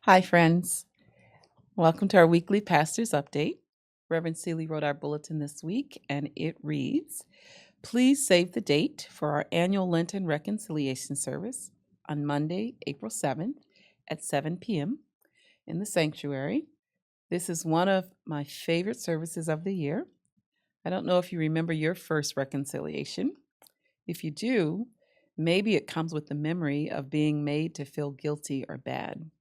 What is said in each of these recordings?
Hi, friends. Welcome to our weekly pastor's update. Reverend Seeley wrote our bulletin this week, and it reads Please save the date for our annual Lenten reconciliation service on Monday, April 7th at 7 p.m. in the sanctuary. This is one of my favorite services of the year. I don't know if you remember your first reconciliation. If you do, maybe it comes with the memory of being made to feel guilty or bad,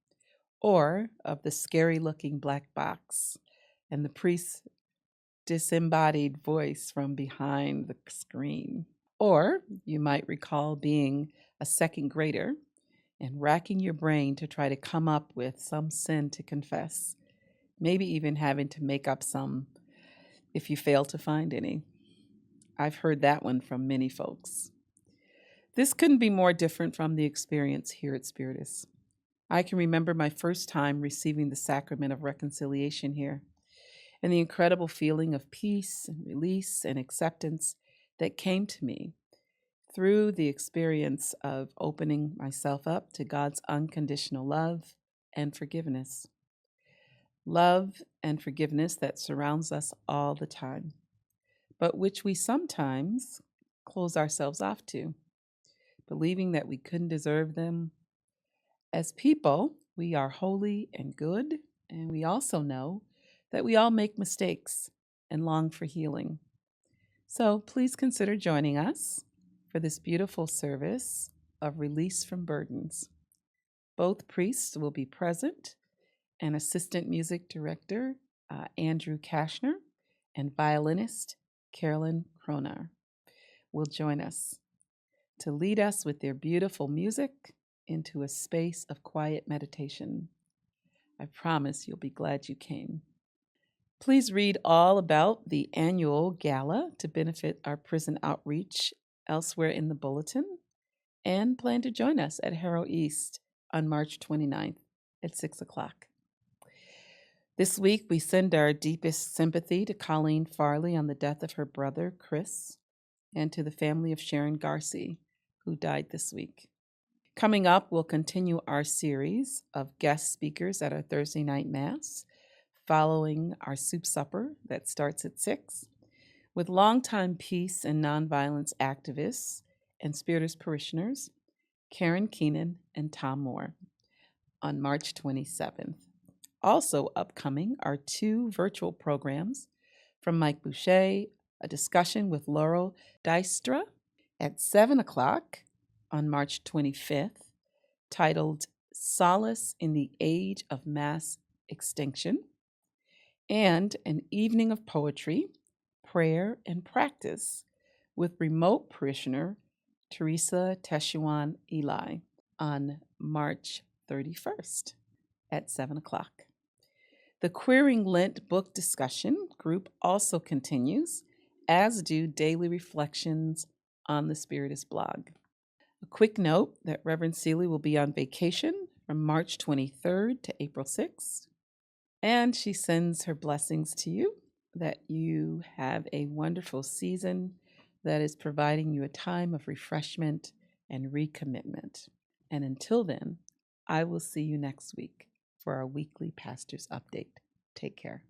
or of the scary looking black box and the priest's disembodied voice from behind the screen. Or you might recall being a second grader and racking your brain to try to come up with some sin to confess, maybe even having to make up some if you fail to find any. I've heard that one from many folks. This couldn't be more different from the experience here at Spiritus. I can remember my first time receiving the sacrament of reconciliation here and the incredible feeling of peace and release and acceptance that came to me through the experience of opening myself up to God's unconditional love and forgiveness. Love and forgiveness that surrounds us all the time, but which we sometimes close ourselves off to, believing that we couldn't deserve them. As people, we are holy and good, and we also know that we all make mistakes and long for healing. So please consider joining us for this beautiful service of release from burdens. Both priests will be present, and assistant music director Andrew Kashner and violinist Carolyn Kronar will join us to lead us with their beautiful music into a space of quiet meditation. I promise you'll be glad you came. Please read all about the annual gala to benefit our prison outreach elsewhere in the bulletin, and plan to join us at Harrow East on March 29th at 6 o'clock. This week, we send our deepest sympathy to Colleen Farley on the death of her brother, Chris, and to the family of Sharon Garcia, who died this week. Coming up, we'll continue our series of guest speakers at our Thursday night Mass, following our soup supper that starts at 6, with longtime peace and nonviolence activists and Spiritus parishioners, Karen Keenan and Tom Moore, on March 27th. Also upcoming are 2 virtual programs from Mike Boucher, a discussion with Laurel Dystra at 7 o'clock on March 25th, titled Solace in the Age of Mass Extinction, and an evening of poetry, prayer, and practice with remote parishioner Teresa Teshuan Eli on March 31st at 7 o'clock. The Queering Lent book discussion group also continues, as do daily reflections on the Spiritus blog. A quick note that Reverend Seeley will be on vacation from March 23rd to April 6th, and she sends her blessings to you that you have a wonderful season that is providing you a time of refreshment and recommitment. And until then, I will see you next week for our weekly pastor's update. Take care.